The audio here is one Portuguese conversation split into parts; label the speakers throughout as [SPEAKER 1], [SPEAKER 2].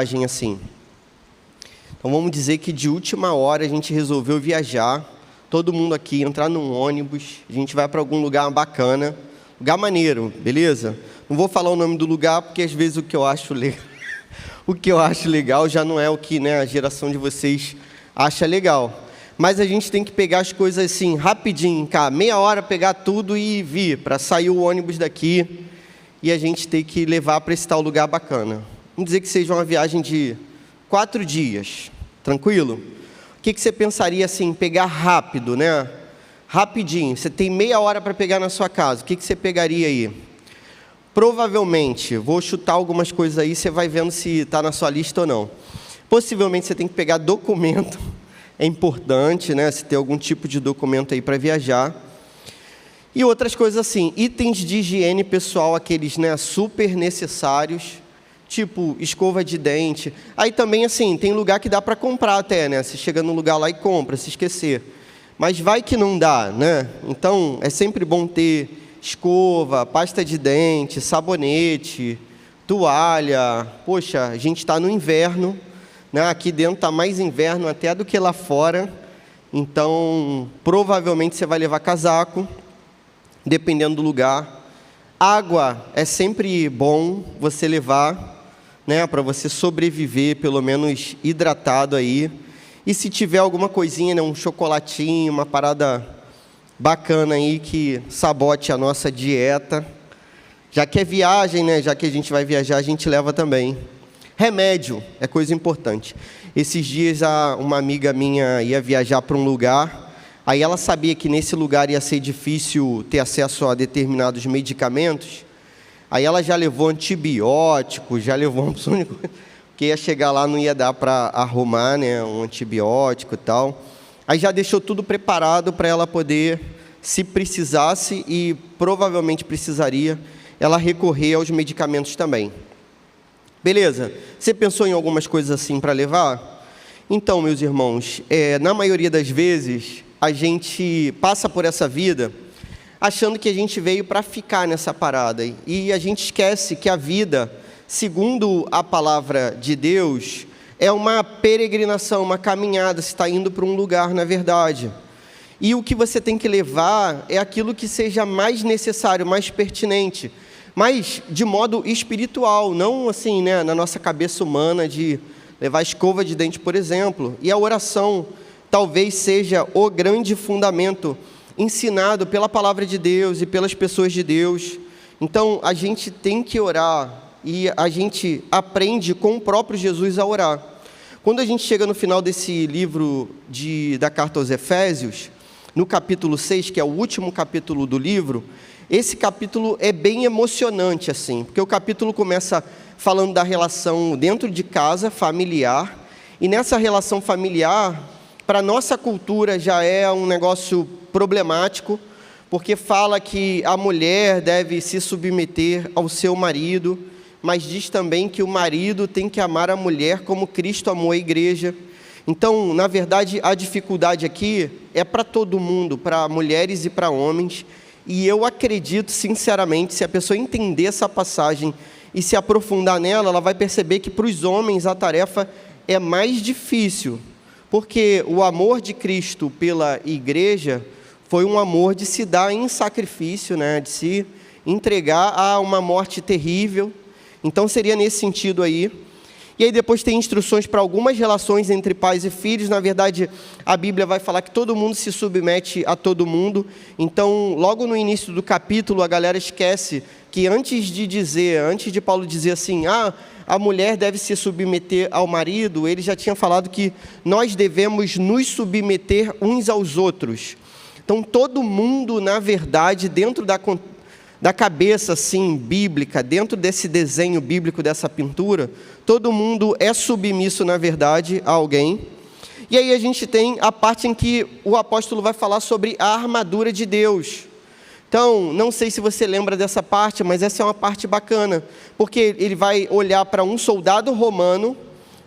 [SPEAKER 1] viagem assim. Então vamos dizer que de última hora a gente resolveu viajar, todo mundo aqui entrar num ônibus, a gente vai para algum lugar bacana, lugar maneiro, beleza? Não vou falar o nome do lugar porque às vezes o que eu acho legal já não é o que, né, a geração de vocês acha legal. Mas a gente tem que pegar as coisas assim rapidinho, cara, meia hora pegar tudo e vir para sair o ônibus daqui e a gente tem que levar para esse tal lugar bacana. Vamos dizer que seja uma viagem de 4 dias, tranquilo? O que você pensaria assim, pegar rápido, né? Rapidinho, você tem meia hora para pegar na sua casa, o que você pegaria aí? Provavelmente, vou chutar algumas coisas aí, você vai vendo se está na sua lista ou não. Possivelmente você tem que pegar documento, é importante, né? Se tem algum tipo de documento aí para viajar. E outras coisas assim, itens de higiene pessoal, aqueles, né, super necessários, tipo escova de dente. Aí também assim, tem lugar que dá para comprar até, né? Você chega no lugar lá e compra, se esquecer. Mas vai que não dá, né? Então é sempre bom ter escova, pasta de dente, sabonete, toalha. Poxa, a gente está no inverno, né? Aqui dentro está mais inverno até do que lá fora. Então provavelmente você vai levar casaco, dependendo do lugar. Água é sempre bom você levar, né, para você sobreviver, pelo menos hidratado aí. E se tiver alguma coisinha, né, um chocolatinho, uma parada bacana aí que sabote a nossa dieta. Já que é viagem, né, já que a gente vai viajar, a gente leva também. Remédio é coisa importante. Esses dias uma amiga minha ia viajar para um lugar. Aí ela sabia que nesse lugar ia ser difícil ter acesso a determinados medicamentos. Aí ela já levou antibiótico, já levou uma opção de coisa, porque ia chegar lá, não ia dar para arrumar, né, um antibiótico e tal. Aí já deixou tudo preparado para ela poder, se precisasse, e provavelmente precisaria, ela recorrer aos medicamentos também. Beleza? Você pensou em algumas coisas assim para levar? Então, meus irmãos, na maioria das vezes, a gente passa por essa vida achando que a gente veio para ficar nessa parada. E a gente esquece que a vida, segundo a palavra de Deus, é uma peregrinação, uma caminhada. Você está indo para um lugar, na verdade. E o que você tem que levar é aquilo que seja mais necessário, mais pertinente. Mas de modo espiritual, não assim, né, na nossa cabeça humana de levar escova de dente, por exemplo. E a oração talvez seja o grande fundamento ensinado pela palavra de Deus e pelas pessoas de Deus. Então, a gente tem que orar e a gente aprende com o próprio Jesus a orar. Quando a gente chega no final desse livro da carta aos Efésios, no capítulo 6, que é o último capítulo do livro, esse capítulo é bem emocionante, assim, porque o capítulo começa falando da relação dentro de casa, familiar, e nessa relação familiar, para a nossa cultura já é um negócio problemático, porque fala que a mulher deve se submeter ao seu marido, mas diz também que o marido tem que amar a mulher como Cristo amou a igreja. Então, na verdade, a dificuldade aqui é para todo mundo, para mulheres e para homens, e eu acredito, sinceramente, se a pessoa entender essa passagem e se aprofundar nela, ela vai perceber que para os homens a tarefa é mais difícil, porque o amor de Cristo pela igreja foi um amor de se dar em sacrifício, né? De se entregar a uma morte terrível. Então seria nesse sentido aí. E aí depois tem instruções para algumas relações entre pais e filhos. Na verdade, a Bíblia vai falar que todo mundo se submete a todo mundo. Então, logo no início do capítulo, a galera esquece que antes de Paulo dizer assim, a mulher deve se submeter ao marido, ele já tinha falado que nós devemos nos submeter uns aos outros. Então, todo mundo, na verdade, dentro da cabeça assim, bíblica, dentro desse desenho bíblico, dessa pintura, todo mundo é submisso, na verdade, a alguém. E aí a gente tem a parte em que o apóstolo vai falar sobre a armadura de Deus. Então, não sei se você lembra dessa parte, mas essa é uma parte bacana, porque ele vai olhar para um soldado romano,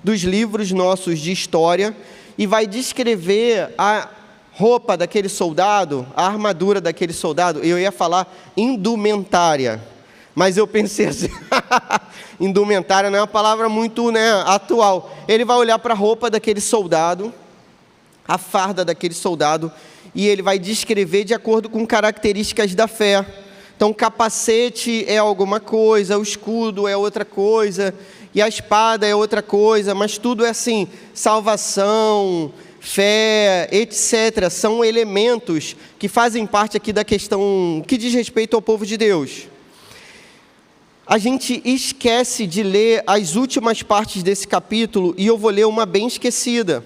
[SPEAKER 1] dos livros nossos de história, e vai descrever a roupa daquele soldado, a armadura daquele soldado. Eu ia falar indumentária, Mas eu pensei assim, indumentária não é uma palavra muito, atual. Ele vai olhar para a roupa daquele soldado, a farda daquele soldado, e ele vai descrever de acordo com características da fé. Então, o capacete é alguma coisa, o escudo é outra coisa, e a espada é outra coisa, mas tudo é assim, salvação, fé, etc. São elementos que fazem parte aqui da questão que diz respeito ao povo de Deus. A gente esquece de ler as últimas partes desse capítulo, e eu vou ler uma bem esquecida,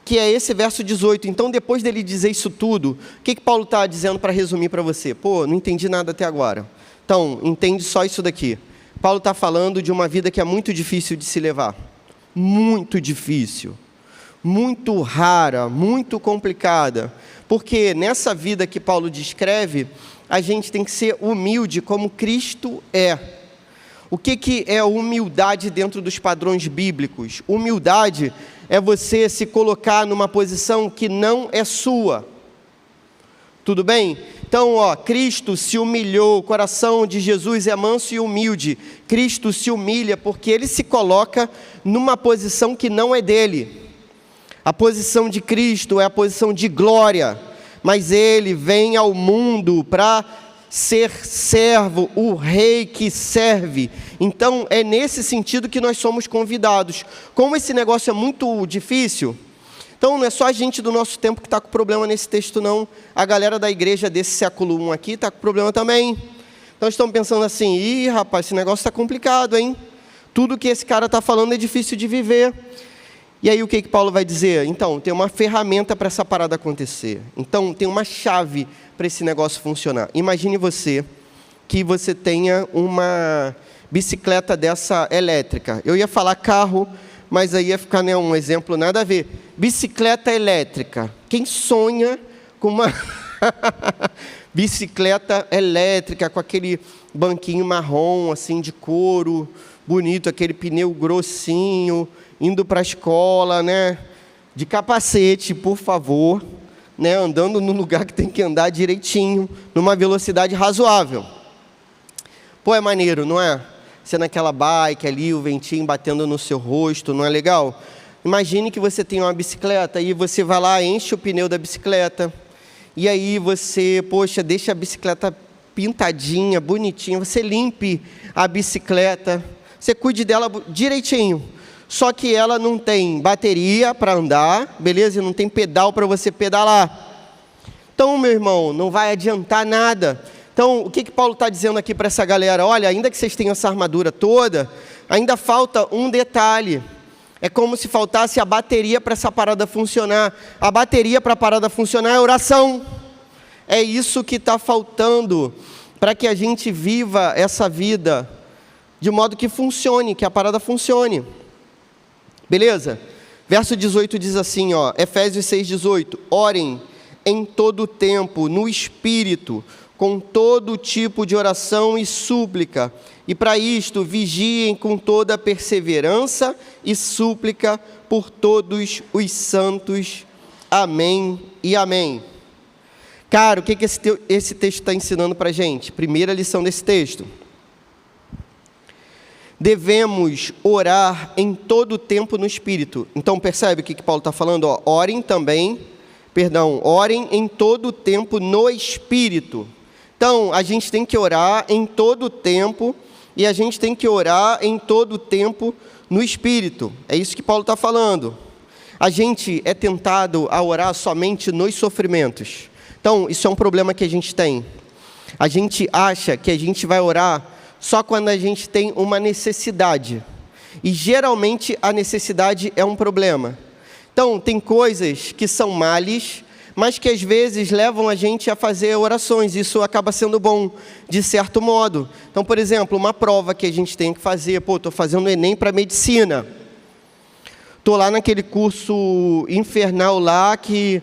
[SPEAKER 1] que é esse verso 18. Então, depois dele dizer isso tudo, o que Paulo está dizendo para resumir para você? Não entendi nada até agora. Então, entende só isso daqui. Paulo está falando de uma vida que é muito difícil de se levar. Muito difícil. Muito rara, muito complicada. Porque nessa vida que Paulo descreve, a gente tem que ser humilde como Cristo é. O que é humildade dentro dos padrões bíblicos? Humildade é você se colocar numa posição que não é sua. Tudo bem? Então, Cristo se humilhou, o coração de Jesus é manso e humilde. Cristo se humilha porque Ele se coloca numa posição que não é dele. A posição de Cristo é a posição de glória, mas Ele vem ao mundo para ser servo, o rei que serve. Então, é nesse sentido que nós somos convidados. Como esse negócio é muito difícil, então não é só a gente do nosso tempo que está com problema nesse texto, não. A galera da igreja desse século I aqui está com problema também. Então, estão pensando assim, rapaz, esse negócio está complicado, hein? Tudo que esse cara está falando é difícil de viver. E aí, o que Paulo vai dizer? Então, tem uma ferramenta para essa parada acontecer. Então, tem uma chave para esse negócio funcionar. Imagine que você tenha uma bicicleta dessa elétrica. Eu ia falar carro, mas aí ia ficar um exemplo nada a ver. Bicicleta elétrica. Quem sonha com uma bicicleta elétrica, com aquele banquinho marrom, assim, de couro, bonito, aquele pneu grossinho, indo para a escola, de capacete, por favor, andando no lugar que tem que andar direitinho, numa velocidade razoável. É maneiro, não é? Você naquela bike ali, o ventinho batendo no seu rosto, não é legal? Imagine que você tem uma bicicleta e você vai lá, enche o pneu da bicicleta, e aí você, deixa a bicicleta pintadinha, bonitinha, você limpe a bicicleta, você cuide dela direitinho. Só que ela não tem bateria para andar, beleza? E não tem pedal para você pedalar. Então, meu irmão, não vai adiantar nada. Então, o que Paulo está dizendo aqui para essa galera? Olha, ainda que vocês tenham essa armadura toda, ainda falta um detalhe. É como se faltasse a bateria para essa parada funcionar. A bateria para a parada funcionar é oração. É isso que está faltando para que a gente viva essa vida de modo que funcione, que a parada funcione. Beleza? Verso 18 diz assim, Efésios 6,18. Orem em todo o tempo, no Espírito, com todo tipo de oração e súplica. E para isto, vigiem com toda perseverança e súplica por todos os santos. Amém e amém. Cara, o que esse texto está ensinando para a gente? Primeira lição desse texto. Devemos orar em todo o tempo no Espírito. Então, percebe o que Paulo está falando? Orem em todo o tempo no Espírito. Então, a gente tem que orar em todo o tempo, e a gente tem que orar em todo o tempo no Espírito. É isso que Paulo está falando. A gente é tentado a orar somente nos sofrimentos. Então, isso é um problema que a gente tem. A gente acha que a gente vai orar só quando a gente tem uma necessidade. E geralmente a necessidade é um problema. Então, tem coisas que são males, mas que às vezes levam a gente a fazer orações. Isso acaba sendo bom, de certo modo. Então, por exemplo, uma prova que a gente tem que fazer. Estou fazendo o Enem para medicina. Estou lá naquele curso infernal lá que,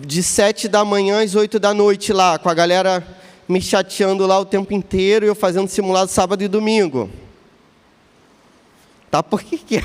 [SPEAKER 1] de 7 da manhã às 8 da noite lá, com a galera me chateando lá o tempo inteiro e eu fazendo simulado sábado e domingo. Tá por quê?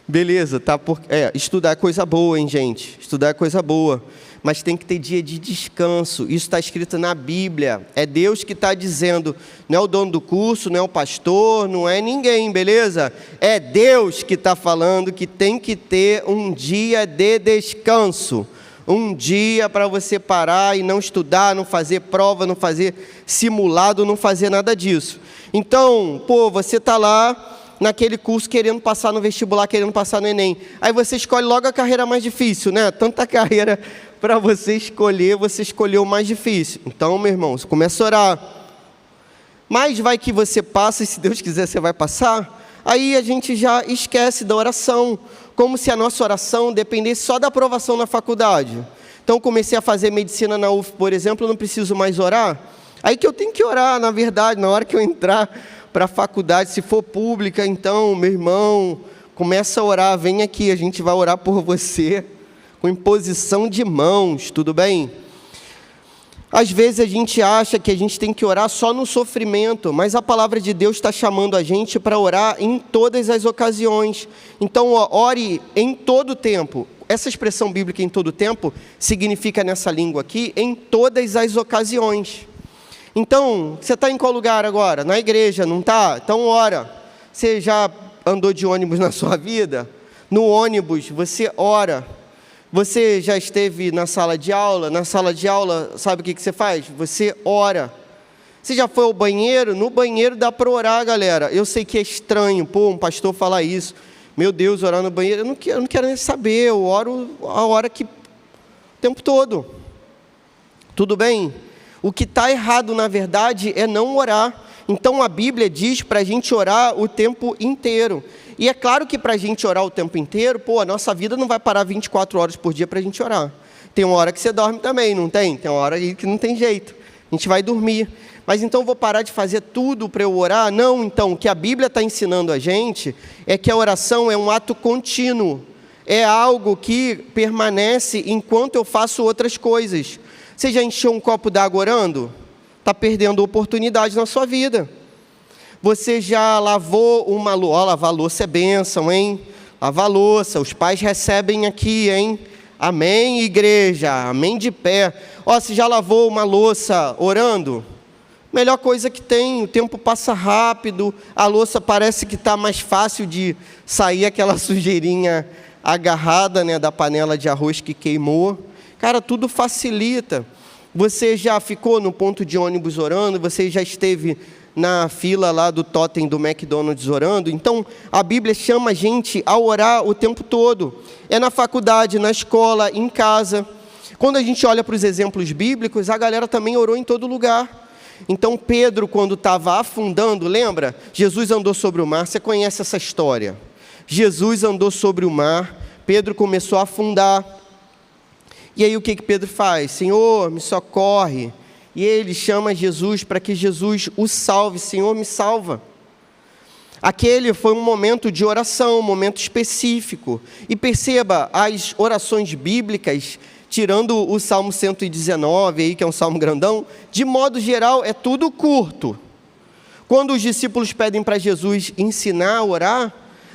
[SPEAKER 1] Beleza, tá por... estudar é coisa boa, hein, gente? Estudar é coisa boa. mas tem que ter dia de descanso. Isso está escrito na Bíblia. É Deus que está dizendo, não é o dono do curso, não é o pastor, não é ninguém, beleza? É Deus que está falando que tem que ter um dia de descanso. Um dia para você parar e não estudar, não fazer prova, não fazer simulado, não fazer nada disso. Então, você está lá naquele curso querendo passar no vestibular, querendo passar no Enem. Aí você escolhe logo a carreira mais difícil, né? Tanta carreira para você escolheu o mais difícil. Então, meu irmão, você começa a orar. Mas vai que você passa, e se Deus quiser você vai passar. Aí a gente já esquece da oração, como se a nossa oração dependesse só da aprovação na faculdade. Então, comecei a fazer medicina na UF, por exemplo, eu não preciso mais orar. Aí que eu tenho que orar, na verdade, na hora que eu entrar para a faculdade, se for pública, então, meu irmão, começa a orar, vem aqui, a gente vai orar por você, com imposição de mãos, tudo bem? Às vezes a gente acha que a gente tem que orar só no sofrimento, mas a palavra de Deus está chamando a gente para orar em todas as ocasiões. Então, ore em todo tempo. Essa expressão bíblica, em todo tempo, significa nessa língua aqui, em todas as ocasiões. Então, você está em qual lugar agora? Na igreja, não está? Então, ora. Você já andou de ônibus na sua vida? No ônibus, você ora. Você já esteve na sala de aula? Na sala de aula, sabe o que você faz? Você ora. Você já foi ao banheiro? No banheiro dá para orar, galera. Eu sei que é estranho, um pastor falar isso. Meu Deus, orar no banheiro. Eu não quero nem saber, eu oro a hora que... o tempo todo. Tudo bem? O que está errado, na verdade, é não orar. Então, a Bíblia diz para a gente orar o tempo inteiro. E é claro que para a gente orar o tempo inteiro, a nossa vida não vai parar 24 horas por dia para a gente orar. Tem uma hora que você dorme também, não tem? Tem uma hora aí que não tem jeito. A gente vai dormir. Mas então, vou parar de fazer tudo para eu orar? Não, então, o que a Bíblia está ensinando a gente é que a oração é um ato contínuo. É algo que permanece enquanto eu faço outras coisas. Você já encheu um copo d'água orando? Está perdendo oportunidade na sua vida. Você já lavou uma louça? Lavar louça é bênção, hein? Lavar louça, os pais recebem aqui, hein? Amém, igreja, amém de pé. Você já lavou uma louça orando? Melhor coisa que tem, o tempo passa rápido, a louça parece que está mais fácil de sair aquela sujeirinha agarrada, né, da panela de arroz que queimou. Cara, tudo facilita. Você já ficou no ponto de ônibus orando? Você já esteve na fila lá do totem do McDonald's orando? Então, a Bíblia chama a gente a orar o tempo todo. É na faculdade, na escola, em casa. Quando a gente olha para os exemplos bíblicos, a galera também orou em todo lugar. Então, Pedro, quando estava afundando, lembra? Jesus andou sobre o mar, você conhece essa história. Jesus andou sobre o mar, Pedro começou a afundar. E aí o que Pedro faz? Senhor, me socorre. E ele chama Jesus para que Jesus o salve. Senhor, me salva. Aquele foi um momento de oração, um momento específico. E perceba, as orações bíblicas, tirando o Salmo 119, aí, que é um salmo grandão, de modo geral é tudo curto. Quando os discípulos pedem para Jesus ensinar a orar,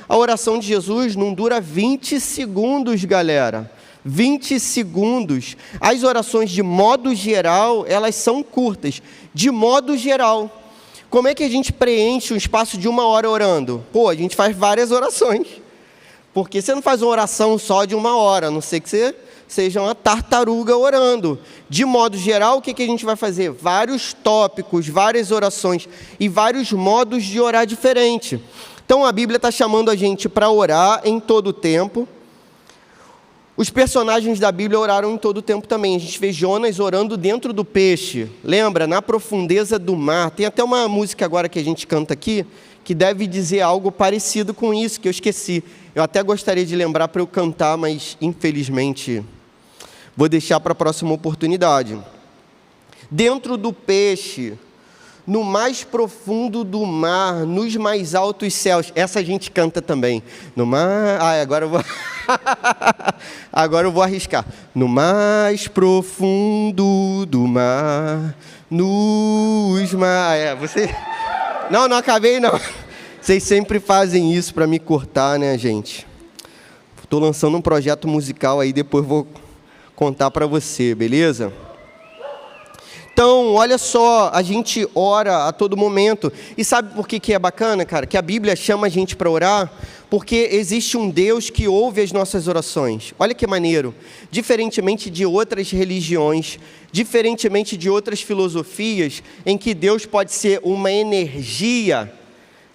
[SPEAKER 1] a oração de Jesus não dura 20 segundos, galera. 20 segundos. As orações, de modo geral, elas são curtas. De modo geral. Como é que a gente preenche um espaço de 1 hora orando? A gente faz várias orações. Porque você não faz uma oração só de 1 hora, a não ser que você seja uma tartaruga orando. De modo geral, o que a gente vai fazer? Vários tópicos, várias orações e vários modos de orar diferente. Então, a Bíblia está chamando a gente para orar em todo o tempo. Os personagens da Bíblia oraram em todo o tempo também. A gente vê Jonas orando dentro do peixe. Lembra? Na profundeza do mar. Tem até uma música agora que a gente canta aqui, que deve dizer algo parecido com isso, que eu esqueci. Eu até gostaria de lembrar para eu cantar, mas infelizmente vou deixar para a próxima oportunidade. Dentro do peixe, no mais profundo do mar, nos mais altos céus. Essa a gente canta também. No mar... agora eu vou... agora eu vou arriscar. No mais profundo do mar, nos mar... Você... Não acabei, não. Vocês sempre fazem isso para me cortar, né, gente? Estou lançando um projeto musical aí, depois vou contar para você, beleza? Então, olha só, a gente ora a todo momento. E sabe por que é bacana, cara? Que a Bíblia chama a gente para orar, porque existe um Deus que ouve as nossas orações. Olha que maneiro. Diferentemente de outras religiões, diferentemente de outras filosofias, em que Deus pode ser uma energia,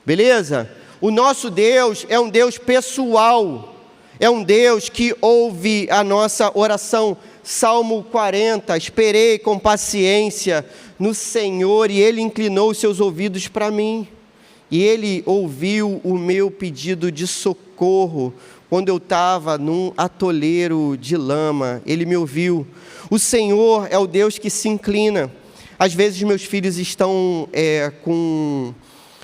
[SPEAKER 1] beleza? O nosso Deus é um Deus pessoal, é um Deus que ouve a nossa oração. Salmo 40, esperei com paciência no Senhor e Ele inclinou os seus ouvidos para mim. E Ele ouviu o meu pedido de socorro quando eu estava num atoleiro de lama. Ele me ouviu. O Senhor é o Deus que se inclina. Às vezes meus filhos estão com um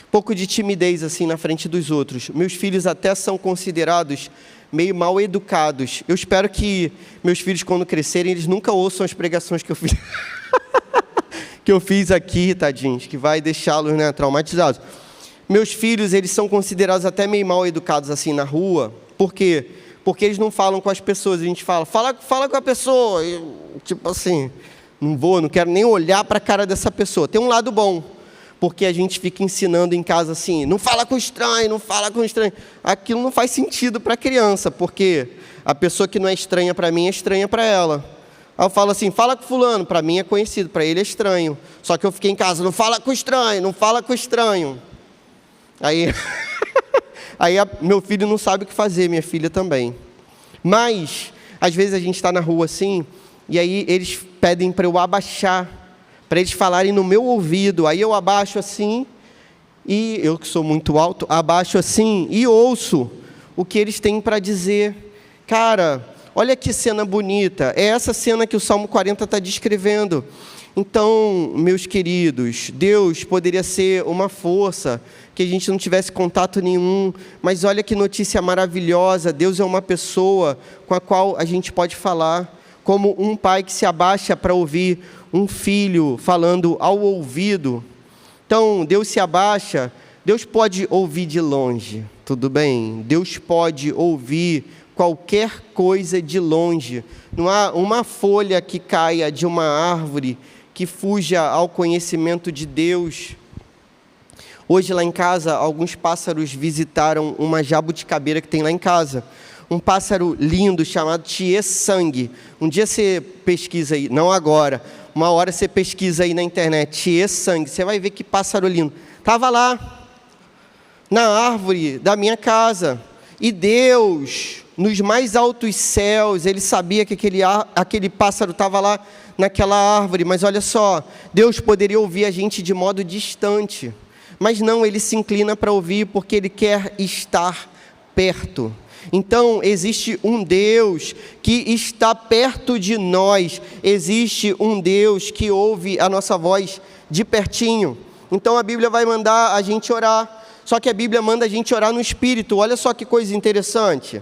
[SPEAKER 1] pouco de timidez assim na frente dos outros. Meus filhos até são considerados meio mal educados. Eu espero que meus filhos, quando crescerem, eles nunca ouçam as pregações que eu fiz, que eu fiz aqui, tadinhos, que vai deixá-los, né, traumatizados. Meus filhos, eles são considerados até meio mal educados assim na rua. Por quê? Porque eles não falam com as pessoas. A gente fala com a pessoa. E, tipo assim, não quero nem olhar para a cara dessa pessoa. Tem um lado bom, porque a gente fica ensinando em casa assim, não fala com estranho, não fala com estranho. Aquilo não faz sentido para a criança, porque a pessoa que não é estranha para mim é estranha para ela. Aí eu falo assim, fala com fulano, para mim é conhecido, para ele é estranho. Só que eu fiquei em casa, não fala com estranho, não fala com estranho. Aí, meu filho não sabe o que fazer, minha filha também. Mas, às vezes a gente está na rua assim, e aí eles pedem para eu abaixar, para eles falarem no meu ouvido. Aí eu abaixo assim, e eu que sou muito alto, abaixo assim e ouço o que eles têm para dizer. Cara, olha que cena bonita, é essa cena que o Salmo 40 está descrevendo. Então, meus queridos, Deus poderia ser uma força, que a gente não tivesse contato nenhum, mas olha que notícia maravilhosa, Deus é uma pessoa com a qual a gente pode falar, como um pai que se abaixa para ouvir um filho falando ao ouvido. Então, Deus se abaixa, Deus pode ouvir de longe, tudo bem? Deus pode ouvir qualquer coisa de longe. Não há uma folha que caia de uma árvore que fuja ao conhecimento de Deus. Hoje lá em casa, alguns pássaros visitaram uma jabuticabeira que tem lá em casa. Um pássaro lindo chamado tiê-sangue. Um dia você pesquisa aí, não agora, uma hora você pesquisa aí na internet, tiê-sangue, você vai ver que pássaro lindo. Estava lá, na árvore da minha casa, e Deus, nos mais altos céus, Ele sabia que aquele pássaro estava lá naquela árvore, mas olha só, Deus poderia ouvir a gente de modo distante, mas não, Ele se inclina para ouvir, porque Ele quer estar perto. Então, existe um Deus que está perto de nós, existe um Deus que ouve a nossa voz de pertinho. Então, a Bíblia vai mandar a gente orar, só que a Bíblia manda a gente orar no Espírito. Olha só que coisa interessante.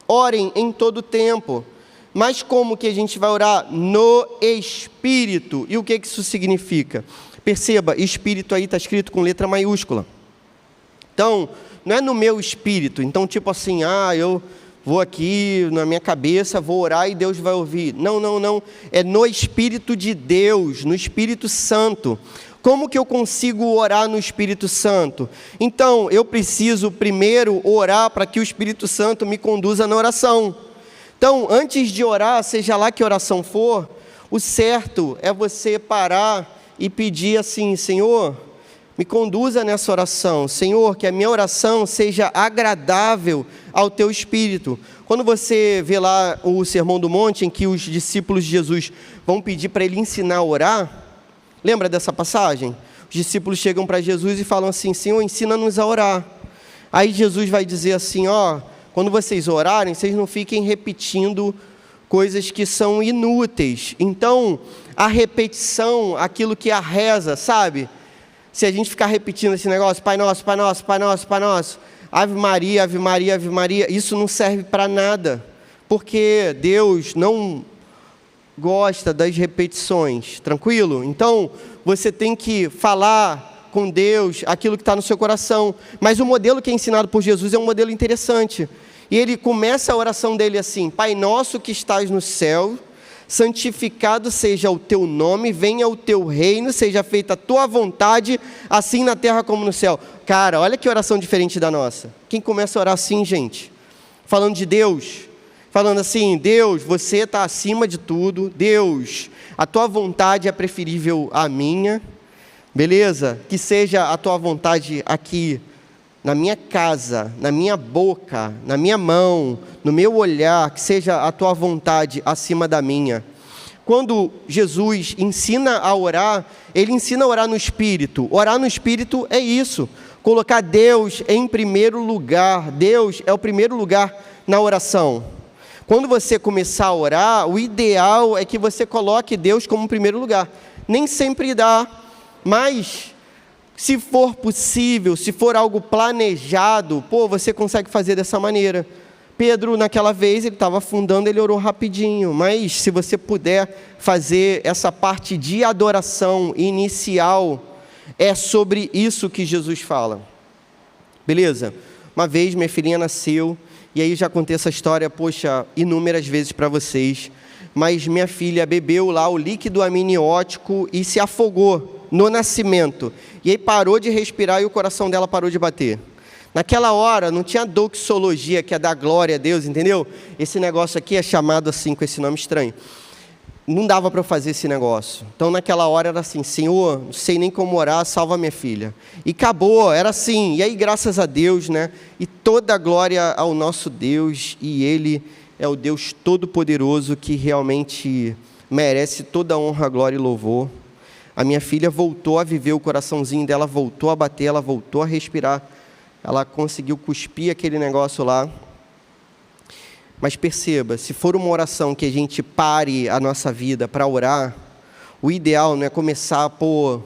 [SPEAKER 1] Orem em todo tempo. Mas como que a gente vai orar? No Espírito. E o que isso significa? Perceba, Espírito aí está escrito com letra maiúscula. Então, não é no meu espírito. Então, tipo assim, eu vou aqui na minha cabeça, vou orar e Deus vai ouvir. Não, não, não. É no Espírito de Deus, no Espírito Santo. Como que eu consigo orar no Espírito Santo? Então, eu preciso primeiro orar para que o Espírito Santo me conduza na oração. Então, antes de orar, seja lá que oração for, o certo é você parar e pedir assim, Senhor, me conduza nessa oração. Senhor, que a minha oração seja agradável ao Teu Espírito. Quando você vê lá o Sermão do Monte, em que os discípulos de Jesus vão pedir para Ele ensinar a orar, lembra dessa passagem? Os discípulos chegam para Jesus e falam assim, Senhor, ensina-nos a orar. Aí Jesus vai dizer assim, quando vocês orarem, vocês não fiquem repetindo coisas que são inúteis. Então, a repetição, aquilo que é a reza, sabe? Se a gente ficar repetindo esse negócio, Pai Nosso, Pai Nosso, Pai Nosso, Pai Nosso, Ave Maria, Ave Maria, Ave Maria, isso não serve para nada, porque Deus não gosta das repetições, tranquilo? Então, você tem que falar com Deus aquilo que está no seu coração, mas o modelo que é ensinado por Jesus é um modelo interessante, e ele começa a oração dele assim, Pai Nosso que estás no céu, santificado seja o teu nome, venha o teu reino, seja feita a tua vontade, assim na terra como no céu. Cara, olha que oração diferente da nossa. Quem começa a orar assim, gente? Falando de Deus, falando assim: Deus, você está acima de tudo, Deus, a tua vontade é preferível à minha, beleza? Que seja a tua vontade aqui, na minha casa, na minha boca, na minha mão, no meu olhar, que seja a tua vontade acima da minha. Quando Jesus ensina a orar, ele ensina a orar no Espírito. Orar no Espírito é isso, colocar Deus em primeiro lugar. Deus é o primeiro lugar na oração. Quando você começar a orar, o ideal é que você coloque Deus como primeiro lugar. Nem sempre dá, mas se for possível, se for algo planejado, você consegue fazer dessa maneira. Pedro, naquela vez, ele estava afundando, ele orou rapidinho, mas se você puder fazer essa parte de adoração inicial, é sobre isso que Jesus fala. Beleza? Uma vez minha filhinha nasceu, e aí já contei essa história, inúmeras vezes para vocês, mas minha filha bebeu lá o líquido amniótico e se afogou no nascimento, e aí parou de respirar e o coração dela parou de bater. Naquela hora não tinha doxologia, que é dar glória a Deus, entendeu? Esse negócio aqui é chamado assim, com esse nome estranho. Não dava para eu fazer esse negócio. Então naquela hora era assim: Senhor, não sei nem como orar, salva minha filha. E acabou, era assim. E aí graças a Deus, né? E toda a glória ao nosso Deus, e Ele é o Deus Todo-Poderoso que realmente merece toda a honra, glória e louvor. A minha filha voltou a viver, o coraçãozinho dela voltou a bater, ela voltou a respirar. Ela conseguiu cuspir aquele negócio lá. Mas perceba, se for uma oração que a gente pare a nossa vida para orar, o ideal não é começar a pôr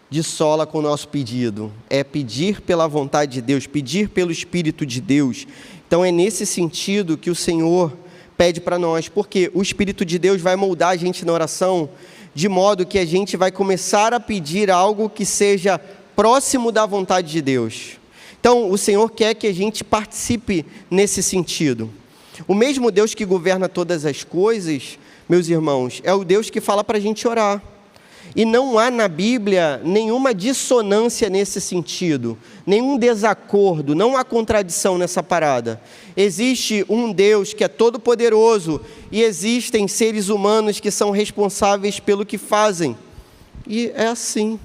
[SPEAKER 1] de sola com o nosso pedido. É pedir pela vontade de Deus, pedir pelo Espírito de Deus. Então é nesse sentido que o Senhor pede para nós, porque o Espírito de Deus vai moldar a gente na oração, de modo que a gente vai começar a pedir algo que seja próximo da vontade de Deus. Então, o Senhor quer que a gente participe nesse sentido. O mesmo Deus que governa todas as coisas, meus irmãos, é o Deus que fala para a gente orar. E não há na Bíblia nenhuma dissonância nesse sentido, nenhum desacordo, não há contradição nessa parada. Existe um Deus que é todo-poderoso e existem seres humanos que são responsáveis pelo que fazem. E é assim.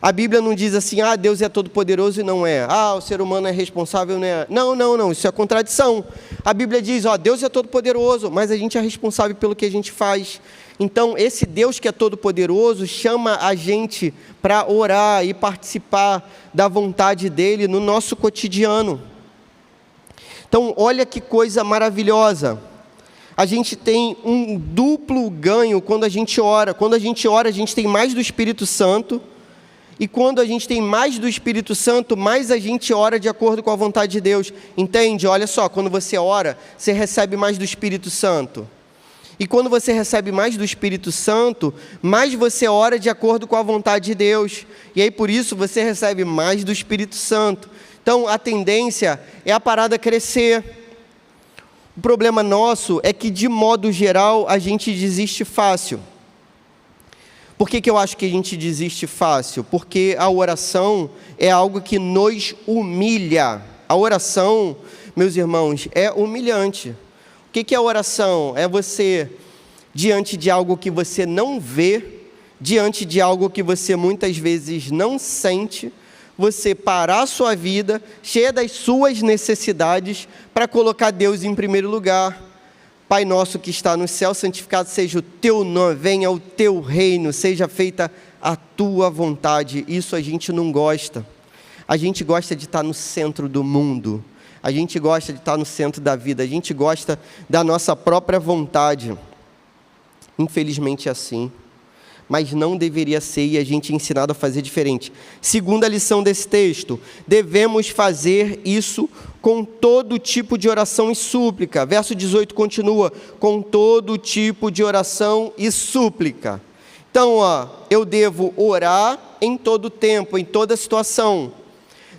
[SPEAKER 1] A Bíblia não diz assim: Deus é todo-poderoso e não é. O ser humano é responsável, não é. Não, isso é contradição. A Bíblia diz: Deus é todo-poderoso, mas a gente é responsável pelo que a gente faz. Então, esse Deus que é todo-poderoso chama a gente para orar e participar da vontade dEle no nosso cotidiano. Então, olha que coisa maravilhosa. A gente tem um duplo ganho quando a gente ora. Quando a gente ora, a gente tem mais do Espírito Santo. E quando a gente tem mais do Espírito Santo, mais a gente ora de acordo com a vontade de Deus. Entende? Olha só, quando você ora, você recebe mais do Espírito Santo. E quando você recebe mais do Espírito Santo, mais você ora de acordo com a vontade de Deus. E aí, por isso, você recebe mais do Espírito Santo. Então, a tendência é a parada crescer. O problema nosso é que, de modo geral, a gente desiste fácil. Por que eu acho que a gente desiste fácil? Porque a oração é algo que nos humilha. A oração, meus irmãos, é humilhante. O que é a oração? É você, diante de algo que você não vê, diante de algo que você muitas vezes não sente, você parar a sua vida, cheia das suas necessidades, para colocar Deus em primeiro lugar. Pai nosso que está no céu, santificado seja o teu nome, venha o teu reino, seja feita a tua vontade. Isso a gente não gosta. A gente gosta de estar no centro do mundo. A gente gosta de estar no centro da vida. A gente gosta da nossa própria vontade. Infelizmente é assim. Mas não deveria ser, e a gente é ensinado a fazer diferente. Segunda lição desse texto: devemos fazer isso com todo tipo de oração e súplica. Verso 18 continua: com todo tipo de oração e súplica. Então, eu devo orar em todo tempo, em toda situação.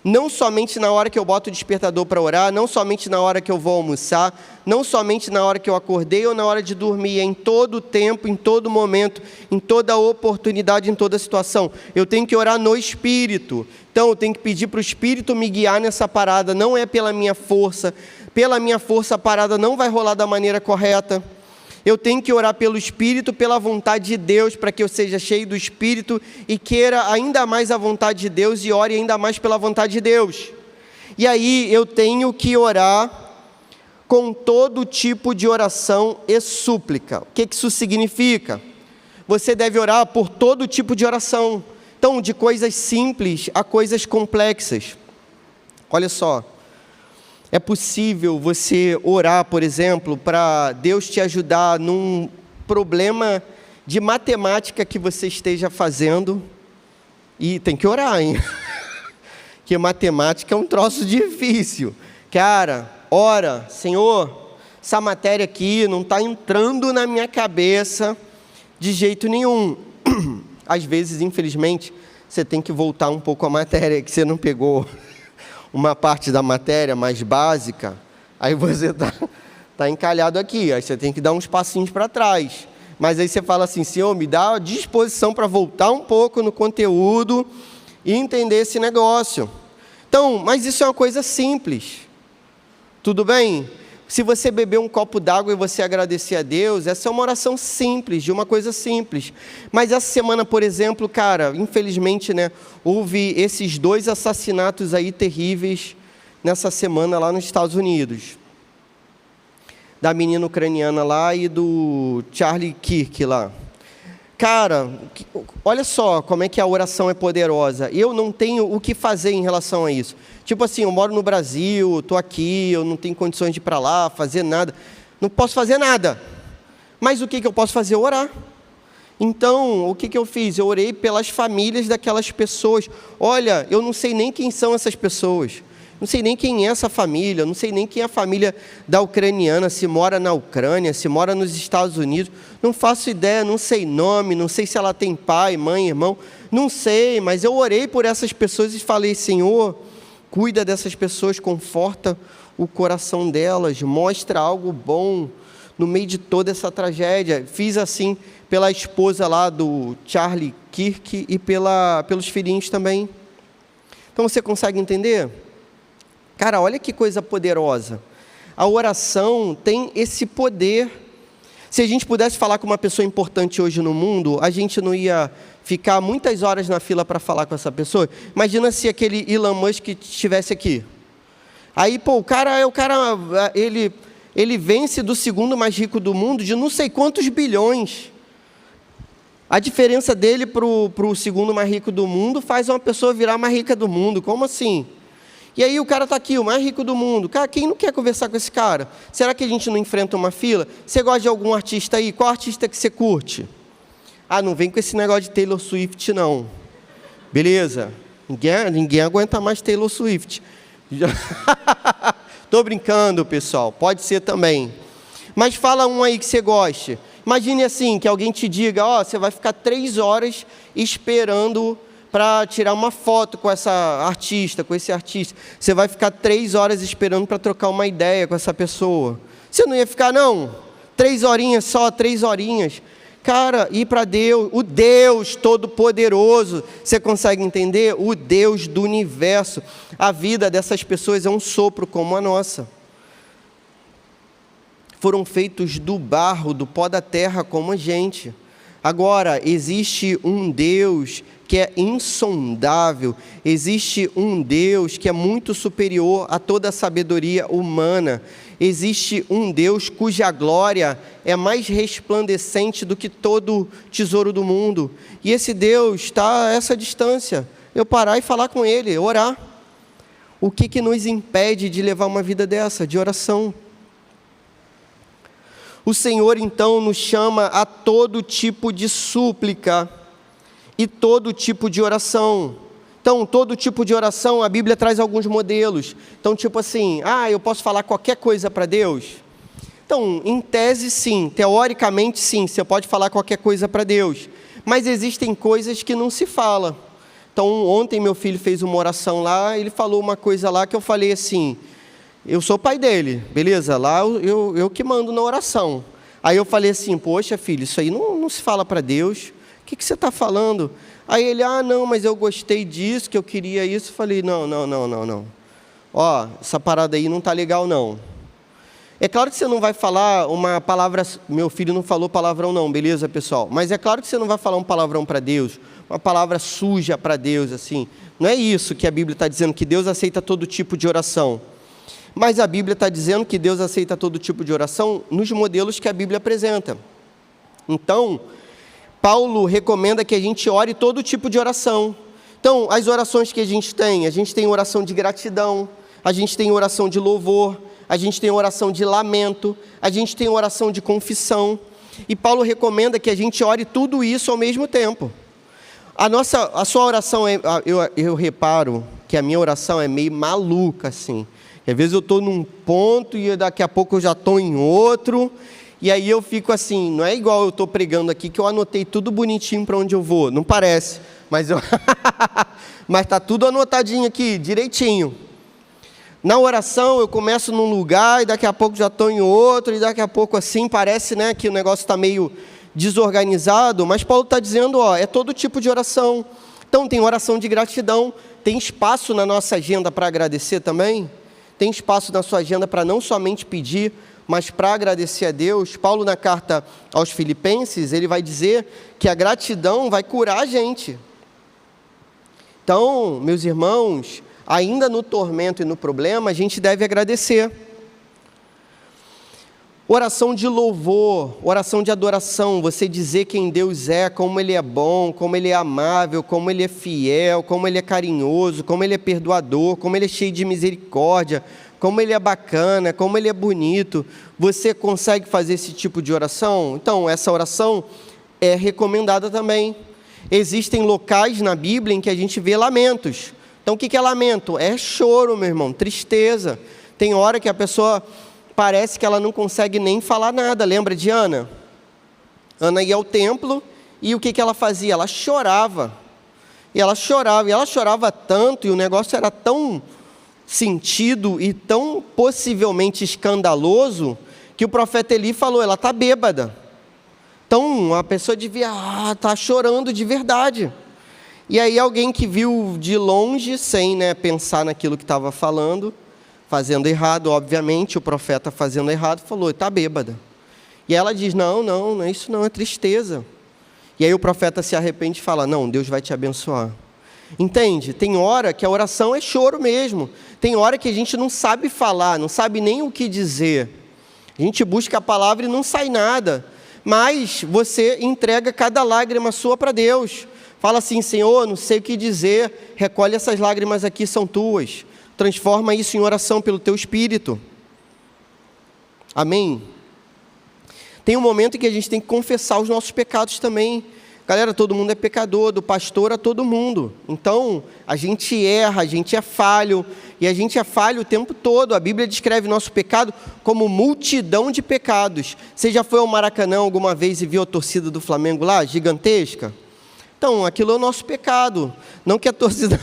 [SPEAKER 1] Não somente na hora que eu boto o despertador para orar, não somente na hora que eu vou almoçar, não somente na hora que eu acordei ou na hora de dormir, é em todo tempo, em todo momento, em toda oportunidade, em toda situação. Eu tenho que orar no Espírito. Então eu tenho que pedir para o Espírito me guiar nessa parada, não é pela minha força. Pela minha força a parada não vai rolar da maneira correta. Eu tenho que orar pelo Espírito, pela vontade de Deus, para que eu seja cheio do Espírito e queira ainda mais a vontade de Deus e ore ainda mais pela vontade de Deus. E aí eu tenho que orar com todo tipo de oração e súplica. O que isso significa? Você deve orar por todo tipo de oração. Então, de coisas simples a coisas complexas. Olha só. É possível você orar, por exemplo, para Deus te ajudar num problema de matemática que você esteja fazendo. E tem que orar, hein? Porque matemática é um troço difícil. Cara, ora, Senhor, essa matéria aqui não está entrando na minha cabeça de jeito nenhum. Às vezes, infelizmente, você tem que voltar um pouco a matéria que você não pegou. Uma parte da matéria mais básica, aí você está encalhado aqui, aí você tem que dar uns passinhos para trás. Mas aí você fala assim, Senhor, me dá a disposição para voltar um pouco no conteúdo e entender esse negócio. Então, mas isso é uma coisa simples. Tudo bem? Se você beber um copo d'água e você agradecer a Deus, essa é uma oração simples, de uma coisa simples. Mas essa semana, por exemplo, cara, infelizmente, né, houve esses 2 assassinatos aí terríveis nessa semana lá nos Estados Unidos. Da menina ucraniana lá e do Charlie Kirk lá. Cara, olha só como é que a oração é poderosa. Eu não tenho o que fazer em relação a isso. Tipo assim, eu moro no Brasil, estou aqui, eu não tenho condições de ir para lá, fazer nada. Não posso fazer nada. Mas o que eu posso fazer? Orar. Então, o que eu fiz? Eu orei pelas famílias daquelas pessoas. Olha, eu não sei nem quem são essas pessoas. Não sei nem quem é essa família, não sei nem quem é a família da ucraniana, se mora na Ucrânia, se mora nos Estados Unidos. Não faço ideia, não sei nome, não sei se ela tem pai, mãe, irmão. Não sei, mas eu orei por essas pessoas e falei, Senhor, cuida dessas pessoas, conforta o coração delas, mostra algo bom no meio de toda essa tragédia. Fiz assim pela esposa lá do Charlie Kirk e pelos filhinhos também. Então você consegue entender? Cara, olha que coisa poderosa. A oração tem esse poder. Se a gente pudesse falar com uma pessoa importante hoje no mundo, a gente não ia ficar muitas horas na fila para falar com essa pessoa. Imagina se aquele Elon Musk estivesse aqui. Aí, pô, ele vence do segundo mais rico do mundo de não sei quantos bilhões. A diferença dele para o segundo mais rico do mundo faz uma pessoa virar mais rica do mundo. Como assim? E aí o cara está aqui, o mais rico do mundo. Cara, quem não quer conversar com esse cara? Será que a gente não enfrenta uma fila? Você gosta de algum artista aí? Qual artista que você curte? Ah, não vem com esse negócio de Taylor Swift, não. Beleza? Ninguém aguenta mais Taylor Swift. Estou brincando, pessoal. Pode ser também. Mas fala um aí que você goste. Imagine assim, que alguém te diga, você vai ficar 3 horas esperando para tirar uma foto com essa artista, com esse artista. Você vai ficar 3 horas esperando para trocar uma ideia com essa pessoa. Você não ia ficar, não? 3 horinhas só, 3 horinhas. Cara, ir para Deus, o Deus Todo-Poderoso, você consegue entender? O Deus do universo. A vida dessas pessoas é um sopro como a nossa. Foram feitos do barro, do pó da terra, como a gente. Agora, existe um Deus que é insondável, existe um Deus que é muito superior a toda a sabedoria humana, existe um Deus cuja glória é mais resplandecente do que todo tesouro do mundo, e esse Deus está a essa distância, eu parar e falar com Ele, orar. O que nos impede de levar uma vida dessa, de oração? O Senhor, então, nos chama a todo tipo de súplica e todo tipo de oração. Então, todo tipo de oração, a Bíblia traz alguns modelos. Então, tipo assim, eu posso falar qualquer coisa para Deus? Então, em tese, sim. Teoricamente, sim. Você pode falar qualquer coisa para Deus. Mas existem coisas que não se fala. Então, ontem meu filho fez uma oração lá, ele falou uma coisa lá que eu falei assim, eu sou pai dele, beleza? Lá eu que mando na oração. Aí eu falei assim, poxa filho, isso aí não se fala para Deus, o que você está falando? Aí ele, não, mas eu gostei disso, que eu queria isso. Eu falei, não. Ó, essa parada aí não está legal não. É claro que você não vai falar uma palavra, meu filho não falou palavrão não, beleza pessoal? Mas é claro que você não vai falar um palavrão para Deus, uma palavra suja para Deus, assim. Não é isso que a Bíblia está dizendo, que Deus aceita todo tipo de oração. Mas a Bíblia está dizendo que Deus aceita todo tipo de oração nos modelos que a Bíblia apresenta. Então, Paulo recomenda que a gente ore todo tipo de oração. Então, as orações que a gente tem oração de gratidão, a gente tem oração de louvor, a gente tem oração de lamento, a gente tem oração de confissão. E Paulo recomenda que a gente ore tudo isso ao mesmo tempo. A sua oração, eu reparo que a minha oração é meio maluca, assim. Às vezes eu estou num ponto e daqui a pouco eu já estou em outro. E aí eu fico assim, não é igual eu estou pregando aqui, que eu anotei tudo bonitinho para onde eu vou. Não parece, mas mas está tudo anotadinho aqui, direitinho. Na oração eu começo num lugar e daqui a pouco já estou em outro. E daqui a pouco assim, parece, né, que o negócio está meio desorganizado. Mas Paulo está dizendo, é todo tipo de oração. Então tem oração de gratidão. Tem espaço na nossa agenda para agradecer também? Tem espaço na sua agenda para não somente pedir, mas para agradecer a Deus? Paulo, na carta aos Filipenses, ele vai dizer que a gratidão vai curar a gente. Então, meus irmãos, ainda no tormento e no problema, a gente deve agradecer. Oração de louvor, oração de adoração, você dizer quem Deus é, como Ele é bom, como Ele é amável, como Ele é fiel, como Ele é carinhoso, como Ele é perdoador, como Ele é cheio de misericórdia, como Ele é bacana, como Ele é bonito. Você consegue fazer esse tipo de oração? Então, essa oração é recomendada também. Existem locais na Bíblia em que a gente vê lamentos. Então, o que é lamento? É choro, meu irmão, tristeza. Tem hora que a pessoa parece que ela não consegue nem falar nada. Lembra de Ana? Ana ia ao templo e o que ela fazia? Ela chorava. E ela chorava tanto, e o negócio era tão sentido e tão possivelmente escandaloso, que o profeta Eli falou, ela está bêbada. Então, a pessoa devia estar chorando de verdade. E aí alguém que viu de longe, sem pensar naquilo que estava falando, fazendo errado, obviamente, o profeta fazendo errado, falou, está bêbada. E ela diz, não é isso não, é tristeza. E aí o profeta se arrepende e fala, não, Deus vai te abençoar. Entende? Tem hora que a oração é choro mesmo. Tem hora que a gente não sabe falar, não sabe nem o que dizer. A gente busca a palavra e não sai nada. Mas você entrega cada lágrima sua para Deus. Fala assim, Senhor, não sei o que dizer, recolhe essas lágrimas aqui, são tuas. Transforma isso em oração pelo teu Espírito. Amém? Tem um momento em que a gente tem que confessar os nossos pecados também. Galera, todo mundo é pecador, do pastor a todo mundo. Então, a gente erra, a gente é falho, e a gente é falho o tempo todo. A Bíblia descreve nosso pecado como multidão de pecados. Você já foi ao Maracanã alguma vez e viu a torcida do Flamengo lá, gigantesca? Então, aquilo é o nosso pecado. Não que a torcida...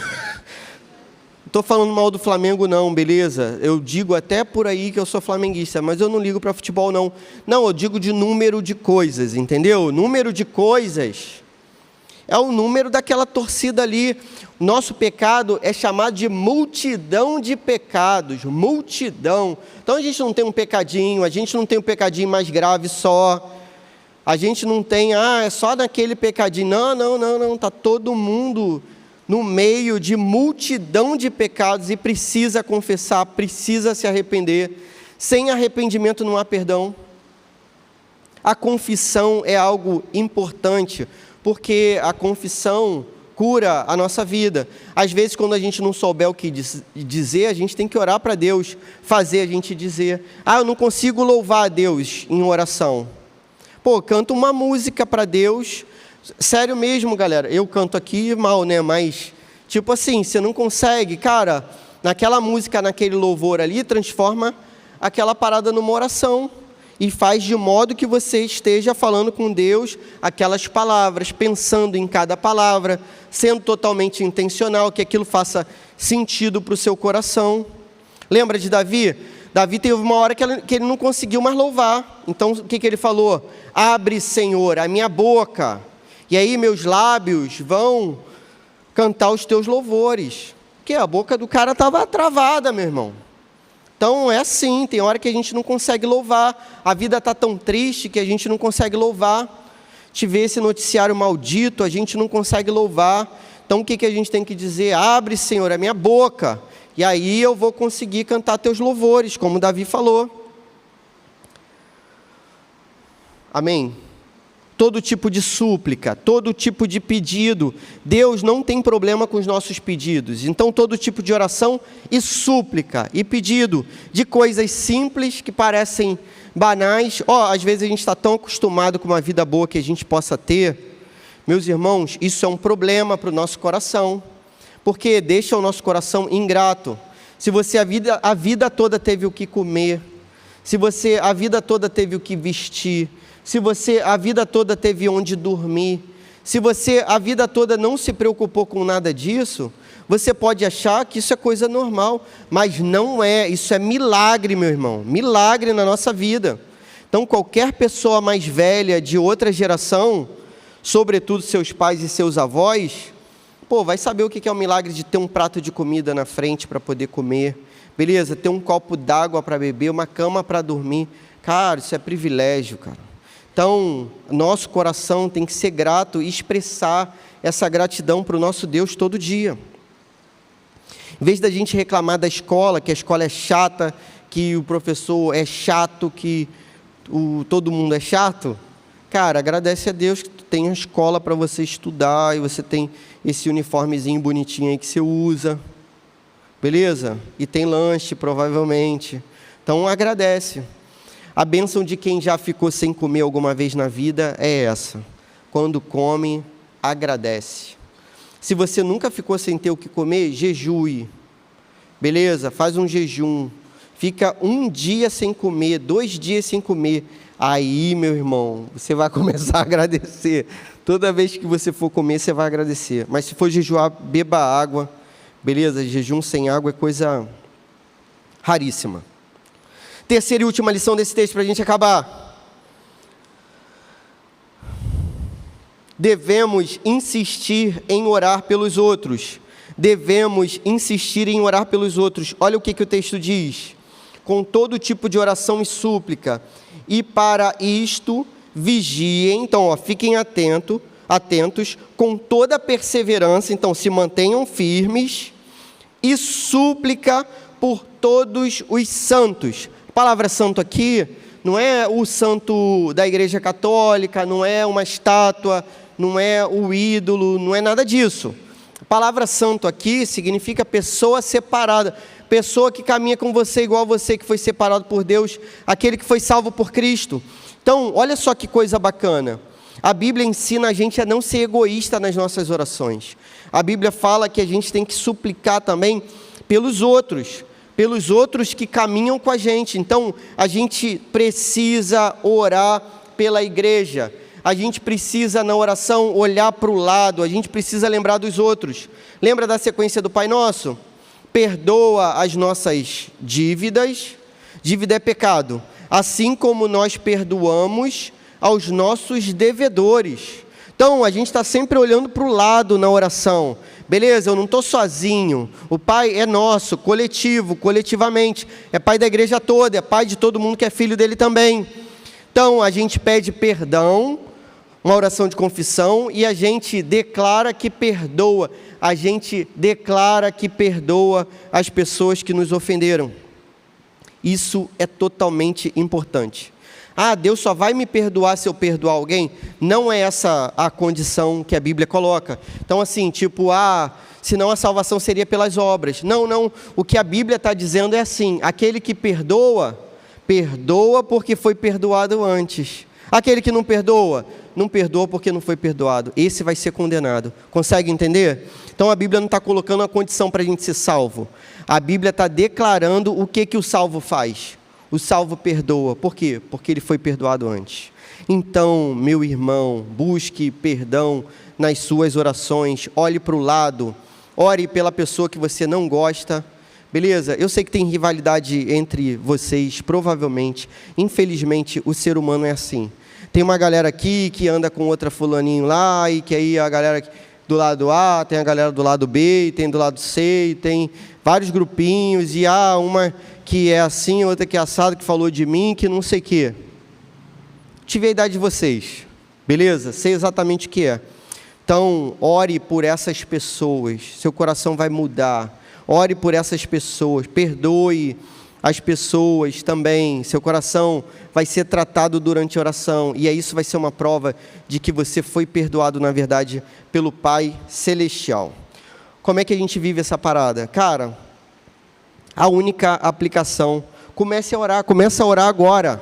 [SPEAKER 1] Estou falando mal do Flamengo não, beleza? Eu digo até por aí que eu sou flamenguista, mas eu não ligo para futebol não. Não, eu digo de número de coisas, entendeu? Número de coisas é o número daquela torcida ali. Nosso pecado é chamado de multidão de pecados, multidão. Então a gente não tem um pecadinho, a gente não tem um pecadinho mais grave só. A gente não tem, é só naquele pecadinho. Não, está todo mundo no meio de multidão de pecados e precisa confessar, precisa se arrepender. Sem arrependimento não há perdão. A confissão é algo importante, porque a confissão cura a nossa vida. Às vezes, quando a gente não souber o que dizer, a gente tem que orar para Deus, fazer a gente dizer. Eu não consigo louvar a Deus em oração. Canta uma música para Deus. Sério mesmo, galera, eu canto aqui mal, mas tipo assim, você não consegue, cara, naquela música, naquele louvor ali, transforma aquela parada numa oração, e faz de modo que você esteja falando com Deus aquelas palavras, pensando em cada palavra, sendo totalmente intencional, que aquilo faça sentido para o seu coração. Lembra de Davi? Davi teve uma hora que ele não conseguiu mais louvar. Então, o que ele falou? Abre, Senhor, a minha boca, e aí meus lábios vão cantar os teus louvores. Porque a boca do cara estava travada, meu irmão. Então, é assim, tem hora que a gente não consegue louvar. A vida está tão triste que a gente não consegue louvar. Te vê esse noticiário maldito, a gente não consegue louvar. Então, o que a gente tem que dizer? Abre, Senhor, a minha boca, e aí eu vou conseguir cantar teus louvores, como Davi falou. Amém? Todo tipo de súplica, todo tipo de pedido, Deus não tem problema com os nossos pedidos. Então, todo tipo de oração e súplica e pedido de coisas simples que parecem banais. Às vezes a gente está tão acostumado com uma vida boa que a gente possa ter. Meus irmãos, isso é um problema para o nosso coração, porque deixa o nosso coração ingrato. Se você a vida toda teve o que comer, se você a vida toda teve o que vestir, se você a vida toda teve onde dormir, se você a vida toda não se preocupou com nada disso, você pode achar que isso é coisa normal, mas não é. Isso é milagre, meu irmão, milagre na nossa vida. Então, qualquer pessoa mais velha de outra geração, sobretudo seus pais e seus avós, vai saber o que é o milagre de ter um prato de comida na frente para poder comer, beleza? Ter um copo d'água para beber, uma cama para dormir. Cara, isso é privilégio, cara. Então, nosso coração tem que ser grato e expressar essa gratidão para o nosso Deus todo dia. Em vez da gente reclamar da escola, que a escola é chata, que o professor é chato, que todo mundo é chato, cara, agradece a Deus que tu tem a escola para você estudar e você tem esse uniformezinho bonitinho aí que você usa, beleza? E tem lanche, provavelmente. Então, agradece. A bênção de quem já ficou sem comer alguma vez na vida é essa: quando come, agradece. Se você nunca ficou sem ter o que comer, jejue, beleza? Faz um jejum, fica um dia sem comer, 2 dias sem comer, aí, meu irmão, você vai começar a agradecer. Toda vez que você for comer, você vai agradecer. Mas se for jejuar, beba água, beleza? Jejum sem água é coisa raríssima. Terceira e última lição desse texto para a gente acabar. Devemos insistir em orar pelos outros. Devemos insistir em orar pelos outros. Olha o que o texto diz. Com todo tipo de oração e súplica. E para isto vigiem. Então, fiquem atentos com toda perseverança. Então, se mantenham firmes. E súplica por todos os santos. A palavra santo aqui não é o santo da Igreja Católica, não é uma estátua, não é o ídolo, não é nada disso. A palavra santo aqui significa pessoa separada, pessoa que caminha com você igual você que foi separado por Deus, aquele que foi salvo por Cristo. Então, olha só que coisa bacana. A Bíblia ensina a gente a não ser egoísta nas nossas orações. A Bíblia fala que a gente tem que suplicar também pelos outros que caminham com a gente. Então, a gente precisa orar pela igreja, a gente precisa na oração olhar para o lado, a gente precisa lembrar dos outros. Lembra da sequência do Pai Nosso? Perdoa as nossas dívidas, dívida é pecado, assim como nós perdoamos aos nossos devedores. Então, a gente está sempre olhando para o lado na oração. Beleza, eu não estou sozinho. O Pai é nosso, coletivamente. É Pai da igreja toda, é Pai de todo mundo que é filho dele também. Então, a gente pede perdão, uma oração de confissão, e a gente declara que perdoa. A gente declara que perdoa as pessoas que nos ofenderam. Isso é totalmente importante. Deus só vai me perdoar se eu perdoar alguém? Não é essa a condição que a Bíblia coloca. Então, assim, senão a salvação seria pelas obras. Não. O que a Bíblia está dizendo é assim: aquele que perdoa, perdoa porque foi perdoado antes. Aquele que não perdoa porque não foi perdoado. Esse vai ser condenado. Consegue entender? Então, a Bíblia não está colocando uma condição para a gente ser salvo. A Bíblia está declarando o que o salvo faz. O salvo perdoa. Por quê? Porque ele foi perdoado antes. Então, meu irmão, busque perdão nas suas orações. Olhe para o lado. Ore pela pessoa que você não gosta. Beleza? Eu sei que tem rivalidade entre vocês, provavelmente. Infelizmente, o ser humano é assim. Tem uma galera aqui que anda com outra fulaninho lá, e que aí a galera do lado A, tem a galera do lado B, e tem do lado C, e tem vários grupinhos, e há uma que é assim, outra que é assado, que falou de mim, que não sei o quê. Tive a idade de vocês, beleza? Sei exatamente o que é. Então, ore por essas pessoas, seu coração vai mudar. Ore por essas pessoas, perdoe as pessoas também, seu coração vai ser tratado durante a oração, e isso vai ser uma prova de que você foi perdoado, na verdade, pelo Pai Celestial. Como é que a gente vive essa parada? Cara, a única aplicação, começa a orar agora.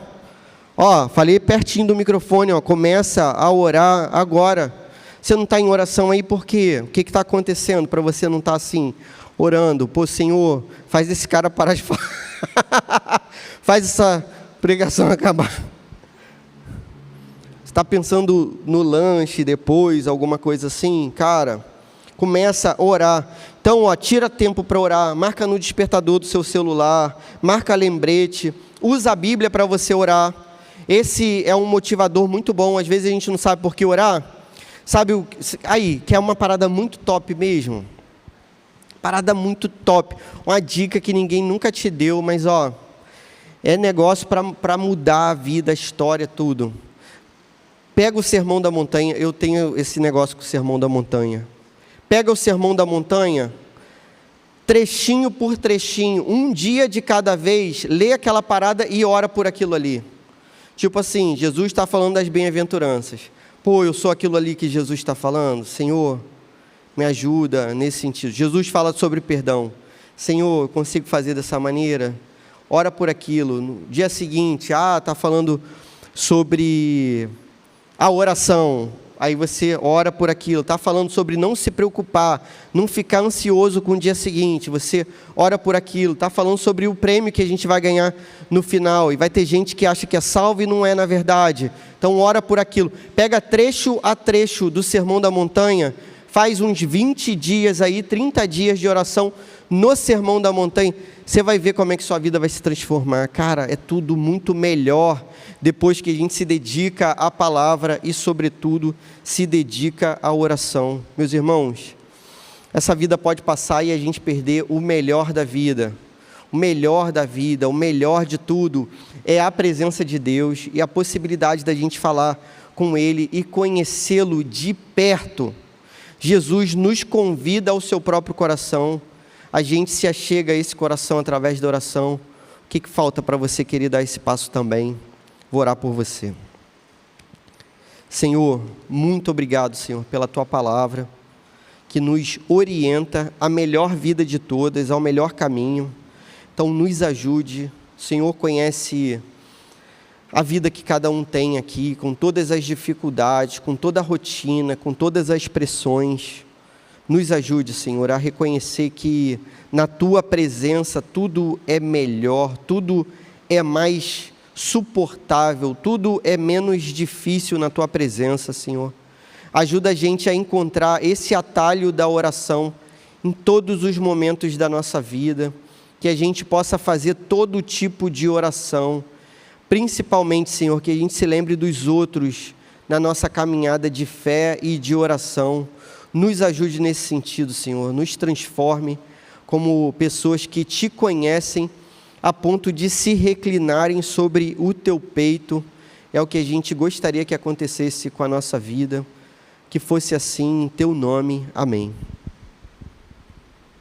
[SPEAKER 1] Ó, falei pertinho do microfone, ó, começa a orar agora. Você não está em oração aí por quê? O que está acontecendo para você não estar assim, orando? Pô, Senhor, faz esse cara parar de falar. Faz essa pregação acabar. Você está pensando no lanche depois, alguma coisa assim? Cara, começa a orar. Então, ó, tira tempo para orar. Marca no despertador do seu celular. Marca lembrete. Usa a Bíblia para você orar. Esse é um motivador muito bom. Às vezes a gente não sabe por que orar. Sabe, aí, que é uma parada muito top mesmo. Parada muito top. Uma dica que ninguém nunca te deu, mas ó, é negócio para mudar a vida, a história, tudo. Pega o Sermão da Montanha. Eu tenho esse negócio com o Sermão da Montanha. Pega o Sermão da Montanha, trechinho por trechinho, um dia de cada vez, lê aquela parada e ora por aquilo ali. Tipo assim, Jesus está falando das bem-aventuranças. Pô, eu sou aquilo ali que Jesus está falando. Senhor, me ajuda nesse sentido. Jesus fala sobre perdão. Senhor, eu consigo fazer dessa maneira? Ora por aquilo. No dia seguinte, está falando sobre a oração. Aí você ora por aquilo. Está falando sobre não se preocupar, não ficar ansioso com o dia seguinte. Você ora por aquilo. Está falando sobre o prêmio que a gente vai ganhar no final. E vai ter gente que acha que é salvo e não é na verdade. Então ora por aquilo. Pega trecho a trecho do Sermão da Montanha. Faz uns 20 dias aí, 30 dias de oração no Sermão da Montanha. Você vai ver como é que sua vida vai se transformar. Cara, é tudo muito melhor depois que a gente se dedica à palavra e, sobretudo, se dedica à oração. Meus irmãos, essa vida pode passar e a gente perder o melhor da vida. O melhor da vida, o melhor de tudo é a presença de Deus e a possibilidade da gente falar com Ele e conhecê-lo de perto. Jesus nos convida ao seu próprio coração. A gente se achega a esse coração através da oração. O que falta para você querer dar esse passo também? Vou orar por você. Senhor, muito obrigado, Senhor, pela Tua palavra, que nos orienta à melhor vida de todas, ao melhor caminho. Então, nos ajude. O Senhor conhece a vida que cada um tem aqui, com todas as dificuldades, com toda a rotina, com todas as pressões. Nos ajude, Senhor, a reconhecer que na Tua presença tudo é melhor, tudo é mais suportável, tudo é menos difícil na Tua presença, Senhor. Ajuda a gente a encontrar esse atalho da oração em todos os momentos da nossa vida, que a gente possa fazer todo tipo de oração, principalmente, Senhor, que a gente se lembre dos outros na nossa caminhada de fé e de oração. Nos ajude nesse sentido, Senhor, nos transforme como pessoas que Te conhecem a ponto de se reclinarem sobre o Teu peito. É o que a gente gostaria que acontecesse com a nossa vida, que fosse assim em Teu nome. Amém.